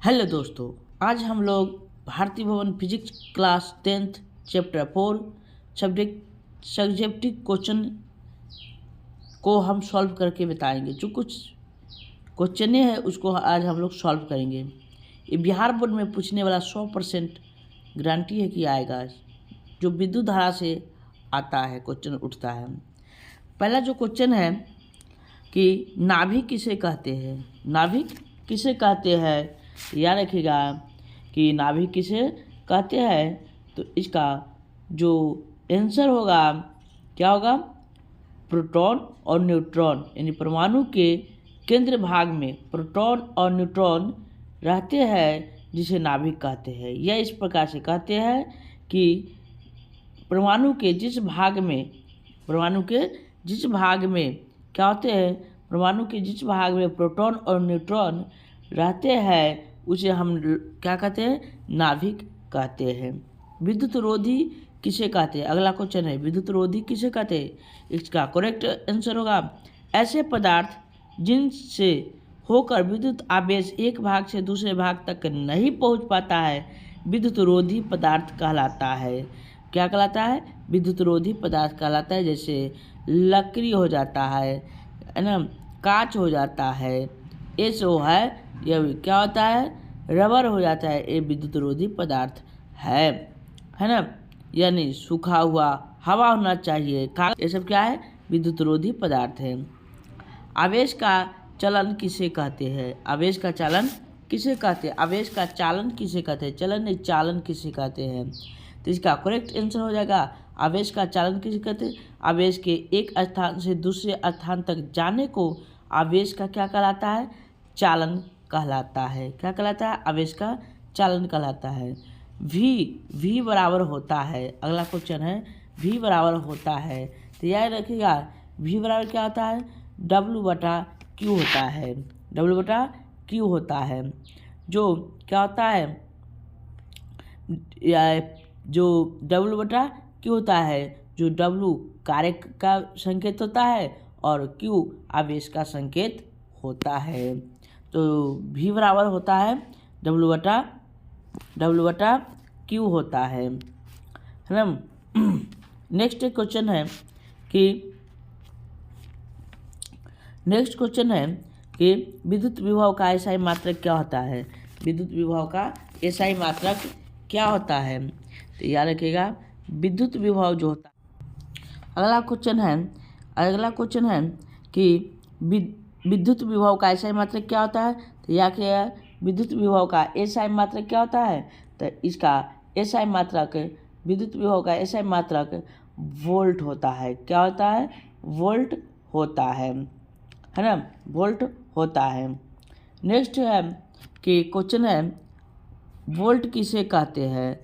Hello दोस्तों, आज हम लोग भारती भवन physics class 10th chapter 4 subjective question को हम सॉल्व करके बताएंगे। जो कुछ क्वेश्चन है उसको आज हम लोग सॉल्व करेंगे। ये बिहार बोर्ड में पूछने वाला 100% गारंटी है कि आएगा। जो विद्युत धारा से आता है क्वेश्चन उठता है। पहला जो क्वेश्चन है कि नाभिक किसे कहते हैं। नाभिक किसे कहते हैं याद रखिएगा कि नाभिक किसे कहते हैं। तो इसका जो आंसर होगा क्या होगा, प्रोटॉन और न्यूट्रॉन, यानी परमाणु के केंद्र भाग में प्रोटॉन और न्यूट्रॉन रहते हैं जिसे नाभिक कहते हैं। यह इस प्रकार से कहते हैं कि परमाणु के जिस भाग में क्या होते हैं, परमाणु के जिस भाग में प्रोटॉन और न्यूट्रॉन रहते हैं उसे हम क्या कहते हैं, नाभिक कहते हैं। विद्युत रोधी किसे कहते हैं। अगला क्वेश्चन है विद्युत रोधी किसे कहते हैं। इसका करेक्ट आंसर होगा ऐसे पदार्थ जिनसे होकर विद्युत आवेश एक भाग से दूसरे भाग तक नहीं पहुंच पाता है विद्युत रोधी पदार्थ कहलाता है। क्या कहलाता है, विद्युत रोधी पदार्थ कहलाता है। जैसे लकड़ी हो जाता है ना, कांच हो जाता है, ये जो है यह क्या होता है, रबर हो जाता है। ये विद्युत रोधी पदार्थ है ना। यानी सूखा हुआ हवा होना चाहिए, ये सब क्या है, विद्युत रोधी पदार्थ है। आवेश का चलन किसे कहते हैं। आवेश का चालन किसे कहते हैं। आवेश का चालन किसे कहते हैं, चलन नहीं चालन किसे कहते हैं। तो इसका करेक्ट आंसर हो जाएगा आवेश का चालन किसे कहते हैं। आवेश के एक स्थान से दूसरे स्थान तक जाने को आवेश का क्या कहलाता है, चालन कहलाता है। क्या कहलाता है, आवेश का चालन कहलाता है। v बराबर होता है। अगला क्वेश्चन है v बराबर होता है। तो याद रखिएगा v बराबर क्या होता है, W/Q होता है। W/Q होता है। जो क्या होता है, जो W/Q होता है, जो W कार्य का संकेत होता है और Q आवेश का संकेत होता है। तो v बराबर होता है W/Q होता है ना। नेक्स्ट क्वेश्चन है कि विद्युत विभव का एसआई मात्रक क्या होता है। विद्युत विभव का एसआई मात्रक क्या होता है। तो याद रखिएगा विद्युत विभव जो होता है। अगला क्वेश्चन है कि विद्युत विभव का एसआई मात्रक क्या होता है। तो याद रखिएगा विद्युत विभव का एसआई मात्रक क्या होता है। तो इसका एसआई मात्रक, विद्युत विभव का एसआई मात्रक वोल्ट होता है। क्या होता है, वोल्ट होता है ना, वोल्ट होता है। नेक्स्ट है कि क्वेश्चन है वोल्ट किसे कहते हैं।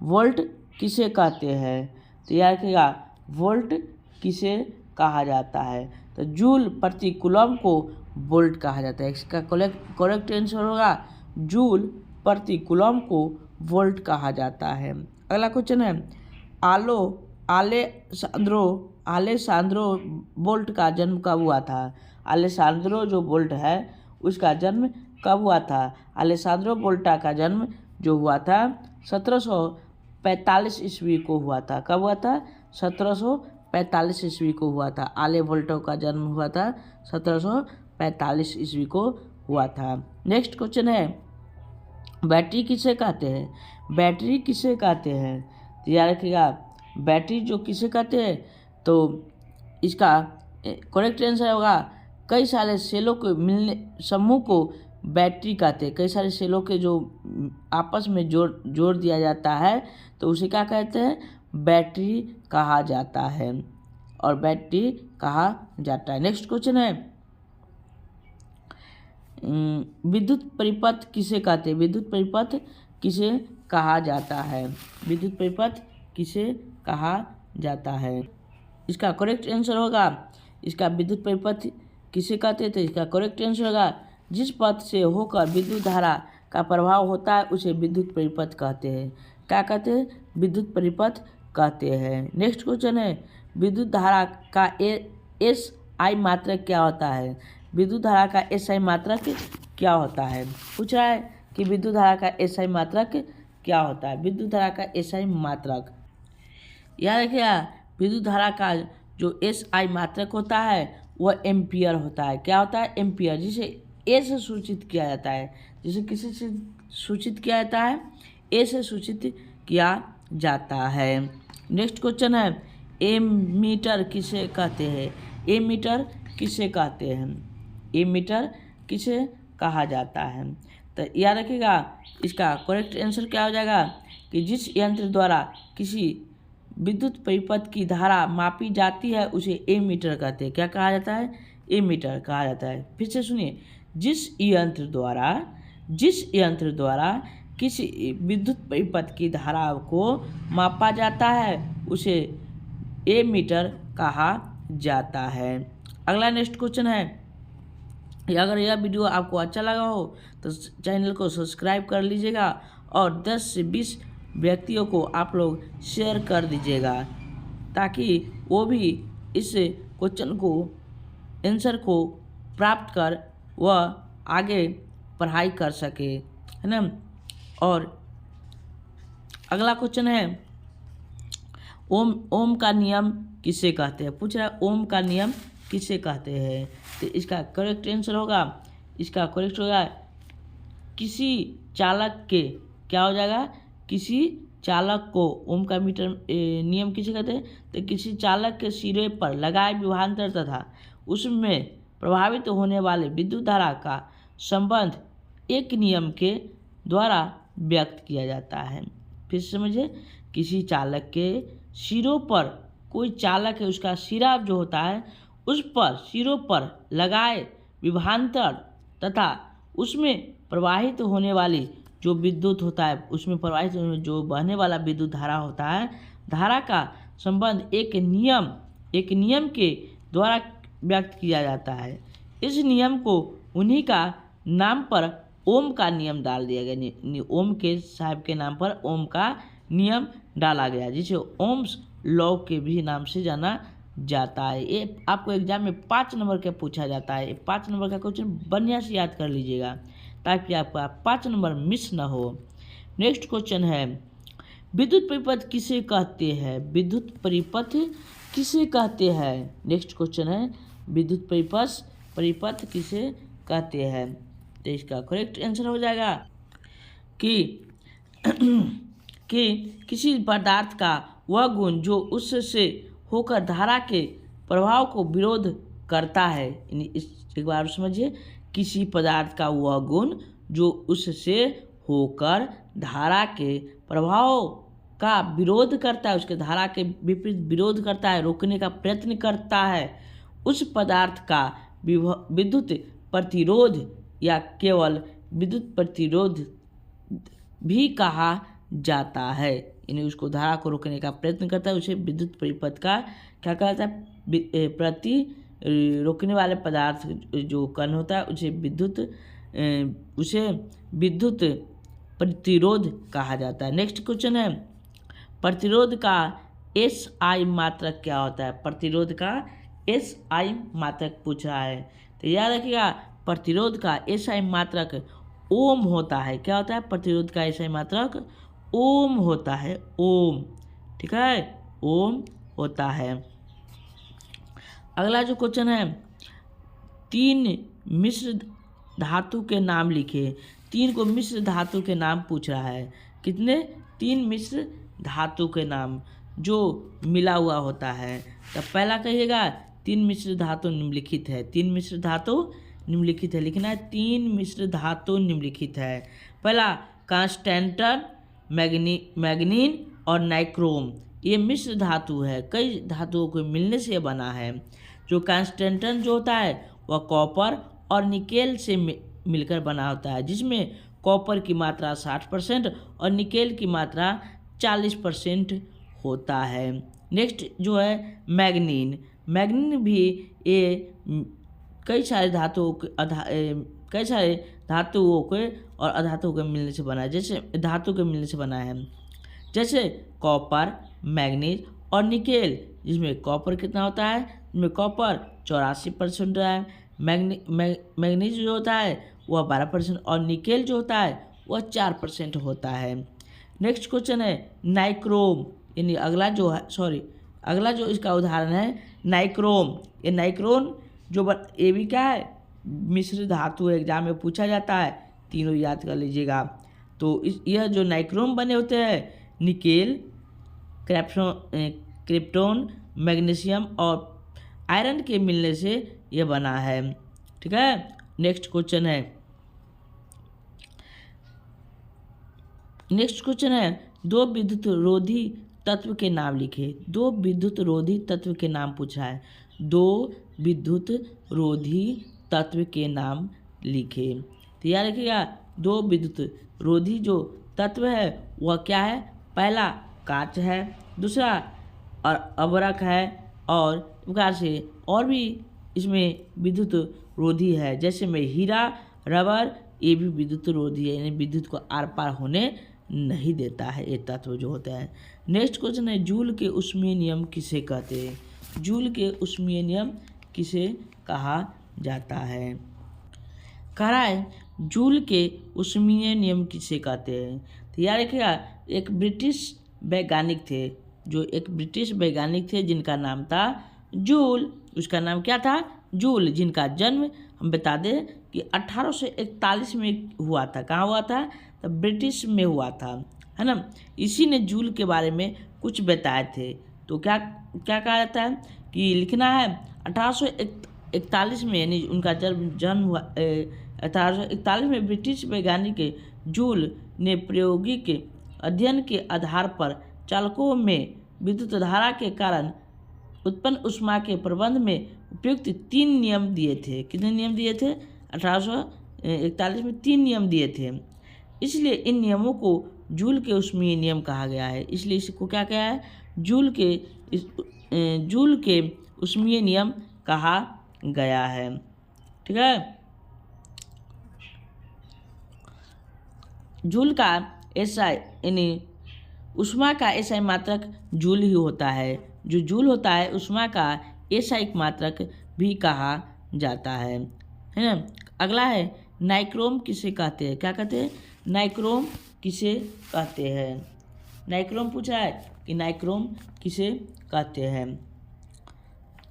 वोल्ट किसे कहते हैं। तो याद रखिएगा वोल्ट किसे कहा जाता है। तो जूल प्रति कूलम को वोल्ट कहा जाता है। इसका करेक्ट आंसर होगा जूल प्रति कूलम को वोल्ट कहा जाता है। अगला क्वेश्चन है आलेसांद्रो बोल्ट का जन्म कब हुआ था। आलेसांद्रो जो बोल्ट है उसका जन्म कब हुआ था। आलेसांद्रो बोल्टा का जन्म जो हुआ था 1745 ईस्वी को हुआ था। कब हुआ था, 1745 ईस्वी को हुआ था। आले वोल्टो का जन्म हुआ था 1745 ईस्वी को हुआ था। नेक्स्ट क्वेश्चन है बैटरी किसे कहते हैं। बैटरी किसे कहते हैं। तो याद रखिएगा बैटरी जो किसे कहते हैं, तो इसका करेक्ट आंसर होगा कई सारे सेलों के मिलने समूह को बैटरी कहते हैं। कई सारे सेलों के जो आपस में जोड़ दिया जाता है तो उसे क्या कहते हैं, बैटरी कहा जाता है और बैटरी कहा जाता है। नेक्स्ट क्वेश्चन है विद्युत परिपथ किसे कहते हैं। विद्युत परिपथ किसे कहा जाता है। विद्युत परिपथ किसे कहा जाता है। इसका करेक्ट आंसर होगा, इसका विद्युत परिपथ किसे कहते हैं। तो इसका करेक्ट आंसर होगा जिस पथ से होकर विद्युत धारा का प्रभाव होता है उसे विद्युत परिपथ कहते हैं। क्या कहते हैं, विद्युत परिपथ कहते हैं। नेक्स्ट क्वेश्चन है विद्युत धारा का एसआई मात्रक क्या होता है। विद्युत धारा का एसआई मात्रक क्या होता है। पूछ रहा है कि विद्युत धारा का एसआई मात्रक क्या होता है। विद्युत धारा का एसआई मात्रक, याद रखिएगा, विद्युत धारा का जो एसआई मात्रक होता है वह एम्पियर होता है। क्या होता है? एम्पियर, जिसे ए से सूचित किया जाता है। जिसे किसी से सूचित किया जाता है? ए से सूचित किया जाता है। नेक्स्ट क्वेश्चन है, एमीटर किसे कहते हैं? एमीटर किसे कहते हैं? एमीटर किसे कहा जाता है? तो याद रखिएगा, इसका करेक्ट आंसर क्या हो जाएगा कि जिस यंत्र द्वारा किसी विद्युत परिपथ की धारा मापी जाती है उसे एमीटर कहते हैं। क्या कहा जाता है? एमीटर कहा जाता है। फिर से सुनिए, जिस यंत्र द्वारा किसी विद्युत परिपथ की धारा को मापा जाता है उसे एमीटर कहा जाता है। अगला नेक्स्ट क्वेश्चन है, अगर यह वीडियो आपको अच्छा लगा हो तो चैनल को सब्सक्राइब कर लीजिएगा और 10 से 20 व्यक्तियों को आप लोग शेयर कर दीजिएगा ताकि वो भी इस क्वेश्चन को आंसर को प्राप्त कर वह आगे पढ़ाई कर सके, है ना। और अगला क्वेश्चन है, ओम का नियम किसे कहते हैं? पूछ रहा है ओम का नियम किसे कहते हैं? तो इसका करेक्ट आंसर होगा, इसका करेक्ट होगा किसी चालक के, क्या हो जाएगा? किसी चालक को ओम का मीटर नियम किसे कहते हैं? तो किसी चालक के सिरे पर लगाए विभवांतर तथा उसमें प्रभावित होने वाले विद्युत धारा का संबंध एक नियम के द्वारा व्यक्त किया जाता है। फिर समझिए, किसी चालक के सिरों पर, कोई चालक है उसका सिरा जो होता है उस पर, सिरों पर लगाए विभवांतर तथा उसमें प्रवाहित होने वाली जो विद्युत होता है, उसमें प्रवाहित जो बहने वाला विद्युत धारा होता है, धारा का संबंध एक नियम के द्वारा व्यक्त किया जाता है। इस नियम को उन्हीं का नाम पर ओम का नियम डाल दिया गया। ओम के साहब के नाम पर ओम का नियम डाला गया, जिसे ओम्स लॉ के भी नाम से जाना जाता है। ये आपको एग्जाम में 5 नंबर का पूछा जाता है। 5 नंबर का क्वेश्चन बढ़िया से याद कर लीजिएगा ताकि आपका 5 नंबर मिस ना हो। नेक्स्ट क्वेश्चन है, विद्युत परिपथ किसे कहते हैं? विद्युत परिपथ किसे कहते हैं? नेक्स्ट क्वेश्चन है, विद्युत परिपथ किसे कहते हैं? तो इसका करेक्ट आंसर हो जाएगा कि किसी पदार्थ का वह गुण जो उससे होकर धारा के प्रभाव को विरोध करता है। एक बार समझिए, किसी पदार्थ का वह गुण जो उससे होकर धारा के प्रभाव का विरोध करता है, उसके धारा के विपरीत विरोध करता है, रोकने का प्रयत्न करता है, उस पदार्थ का विद्युत प्रतिरोध या केवल विद्युत प्रतिरोध भी कहा जाता है। यानी उसको धारा को रोकने का प्रयत्न करता है, उसे विद्युत परिपथ का क्या कहा जाता है? प्रति रोकने वाले पदार्थ जो कण होता है उसे विद्युत प्रतिरोध कहा जाता है। नेक्स्ट क्वेश्चन है, प्रतिरोध का एसआई मात्रक क्या होता है? प्रतिरोध का एसआई मात्रक पूछ रहा है। तो याद रखिएगा, प्रतिरोध का एसआई मात्रक ओम होता है। क्या होता है? प्रतिरोध का एसआई मात्रक ओम होता है, ओम, ठीक है, ओम होता है। अगला जो क्वेश्चन है, 3 मिश्र धातु के नाम लिखे। 3 को मिश्र धातु के नाम पूछ रहा है। कितने? 3 मिश्र धातु के नाम जो मिला हुआ होता है। तो पहला कहिएगा, 3 मिश्र धातु निम्नलिखित है। 3 मिश्र धातु निम्नलिखित है, लिखना है 3 मिश्र धातु निम्नलिखित है। पहला कांस्टेंटन, मैग्नीन और नाइक्रोम, ये मिश्र धातु है, कई धातुओं के मिलने से बना है। जो कांस्टेंटन जो होता है वह कॉपर और निकेल से मिलकर बना होता है, जिसमें कॉपर की मात्रा 60% और निकेल की मात्रा 40% होता है। नेक्स्ट जो है मैग्नीन, मैग्नीन भी ये कई सारे धातुओं के और अधातुओं के मिलने से बना है, जैसे धातु के मिलने से बना है, जैसे कॉपर, मैग्नीज और निकेल, जिसमें कॉपर कितना होता है? जिसमें कॉपर 84% है। मैग्नीज जो होता है वह 12% और निकेल जो होता है वह 4% होता है। नेक्स्ट क्वेश्चन है नाइक्रोम, यानी अगला जो इसका उदाहरण है नाइक्रोम। ये नाइक्रोम ये भी क्या है, मिश्र धातु एग्जाम में पूछा जाता है, तीनों याद कर लीजिएगा। तो यह जो नाइक्रोम बने होते हैं निकेल, क्रिप्टोन, मैग्नीशियम और आयरन के मिलने से यह बना है। ठीक है, नेक्स्ट क्वेश्चन है दो विद्युत रोधी तत्व के नाम लिखे। दो विद्युत रोधी तत्व के नाम पूछा है, दो विद्युत रोधी तत्व के नाम लिखे। तो याद रखिएगा, दो विद्युत रोधी जो तत्व है वह क्या है, पहला कांच है, दूसरा और अबरक है, और प्रकार से और भी इसमें विद्युत रोधी है, जैसे में हीरा, रबर, ये भी विद्युत रोधी है, यानी विद्युत को आर पार होने नहीं देता है ये तत्व जो होता है। नेक्स्ट क्वेश्चन है जूल के ऊष्मीय नियम किसे कहते हैं। जूल के ऊष्मीय नियम किसे कहा जाता है। कह रहा है जूल के ऊष्मीय नियम किसे कहते हैं। तो याद रखिएगा, एक ब्रिटिश वैज्ञानिक थे जिनका नाम था जूल। उसका नाम क्या था, जूल, जिनका जन्म हम बता दें कि 1841 में हुआ था। कहाँ हुआ था, तो ब्रिटिश में हुआ था, है ना। इसी ने जूल के बारे में कुछ बताए थे। तो क्या क्या कहा जाता है कि लिखना है 1841 में, यानी उनका जन्म हुआ 1841 में ब्रिटिश वैज्ञानिक जूल ने प्रायोगिक अध्ययन के आधार पर चालकों में विद्युत धारा के कारण उत्पन्न ऊष्मा के प्रबंध में उपयुक्त 3 नियम दिए थे। कितने नियम दिए थे, 1841 में 3 नियम दिए थे। इसलिए इन नियमों को जूल के ऊष्मीय नियम कहा गया है। इसलिए इसको क्या कहा है, जूल के ऊष्मीय नियम कहा गया है। ठीक है, जूल का एसआई यानी ऊष्मा का एसआई मात्रक जूल ही होता है। जो जूल होता है ऊष्मा का एसआई मात्रक भी कहा जाता है ना। अगला है नाइक्रोम किसे कहते हैं। क्या कहते हैं, नाइक्रोम किसे कहते हैं। नाइक्रोम पूछा है कि नाइक्रोम किसे कहते हैं,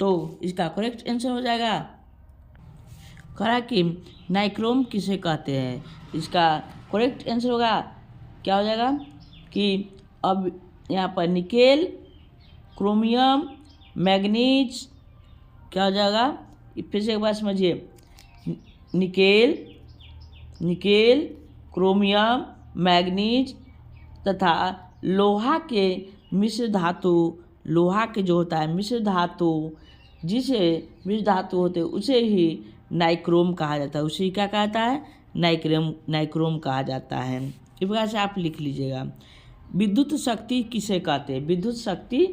तो इसका करेक्ट आंसर हो जाएगा, कहा कि नाइक्रोम किसे कहते हैं। इसका करेक्ट आंसर होगा, क्या हो जाएगा कि अब यहाँ पर निकेल, क्रोमियम, मैग्नीज, क्या हो जाएगा, फिर से एक बार समझिए, निकेल, क्रोमियम, मैग्नीज तथा लोहा के मिश्र धातु, लोहा के जो होता है मिश्र धातु, जिसे मिश्र धातु होते हैं उसे ही नाइक्रोम कहा जाता है। उसे क्या कहता है, नाइक्रोम कहा जाता है। इस प्रकार से आप लिख लीजिएगा। विद्युत शक्ति किसे कहते हैं। विद्युत शक्ति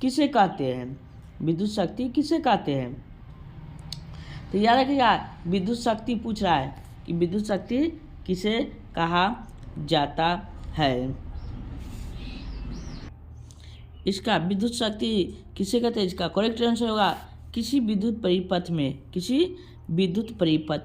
किसे कहते हैं, विद्युत शक्ति किसे कहते हैं। तो याद रखिएगा, विद्युत शक्ति पूछ रहा है कि विद्युत शक्ति किसे कहा जाता है। इसका विद्युत शक्ति किसे कहते हैं, इसका करेक्ट आंसर होगा किसी विद्युत परिपथ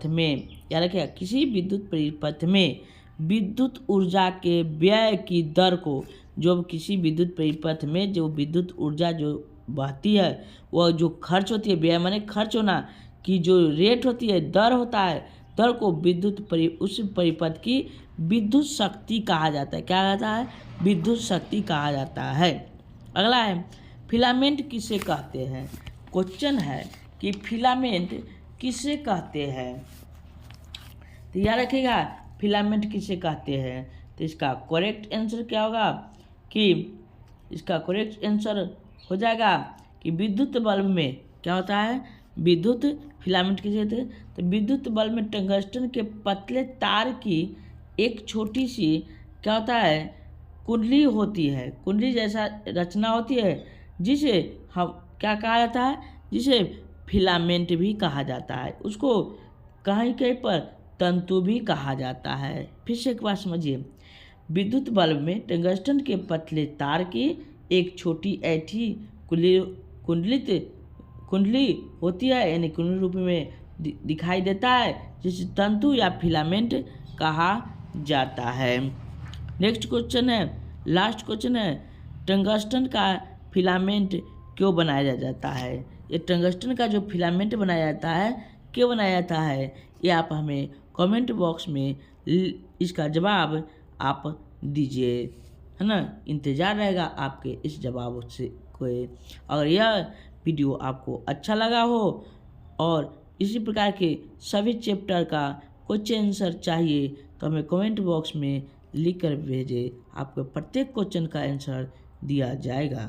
में, याद रखिएगा, किसी विद्युत परिपथ में विद्युत ऊर्जा के व्यय की दर को, जो किसी विद्युत परिपथ में जो विद्युत ऊर्जा जो बहती है वह जो खर्च होती है, व्यय माने खर्च होना, की जो रेट होती है, दर होता है, दर को उस परिपथ की विद्युत शक्ति कहा जाता है। क्या कहता है, विद्युत शक्ति कहा जाता है। अगला है फिलामेंट किसे कहते हैं। क्वेश्चन है कि फिलामेंट किसे कहते हैं। तो याद रखिएगा, फिलामेंट किसे कहते हैं। तो इसका करेक्ट आंसर क्या होगा कि इसका करेक्ट आंसर हो जाएगा कि विद्युत बल्ब में क्या होता है, विद्युत फिलामेंट किसे कहते हैं। तो विद्युत बल्ब में टंगस्टन के पतले तार की एक छोटी सी क्या होता है, कुंडली होती है, कुंडली जैसा रचना होती है, जिसे हम क्या कहा जाता है, जिसे फिलामेंट भी कहा जाता है। उसको कहीं कहीं पर तंतु भी कहा जाता है। फिर से एक बार समझिए, विद्युत बल्ब में टंगस्टन के पतले तार की एक छोटी ऐठी कुंडली होती है, यानी कुंडली रूप में दिखाई देता है, जिसे तंतु या फिलामेंट कहा जाता है। नेक्स्ट क्वेश्चन है, लास्ट क्वेश्चन है, टंगस्टन का फिलामेंट क्यों बनाया जाता है? ये टंगस्टन का जो फिलामेंट बनाया जाता है क्यों बनाया जाता है, ये आप हमें कमेंट बॉक्स में इसका जवाब आप दीजिए, है ना। इंतज़ार रहेगा आपके इस जवाब से को। अगर यह वीडियो आपको अच्छा लगा हो और इसी प्रकार के सभी चैप्टर का क्वेश्चन आंसर चाहिए तो हमें कमेंट बॉक्स में लिख कर भेजें, आपको प्रत्येक क्वेश्चन का आंसर दिया जाएगा।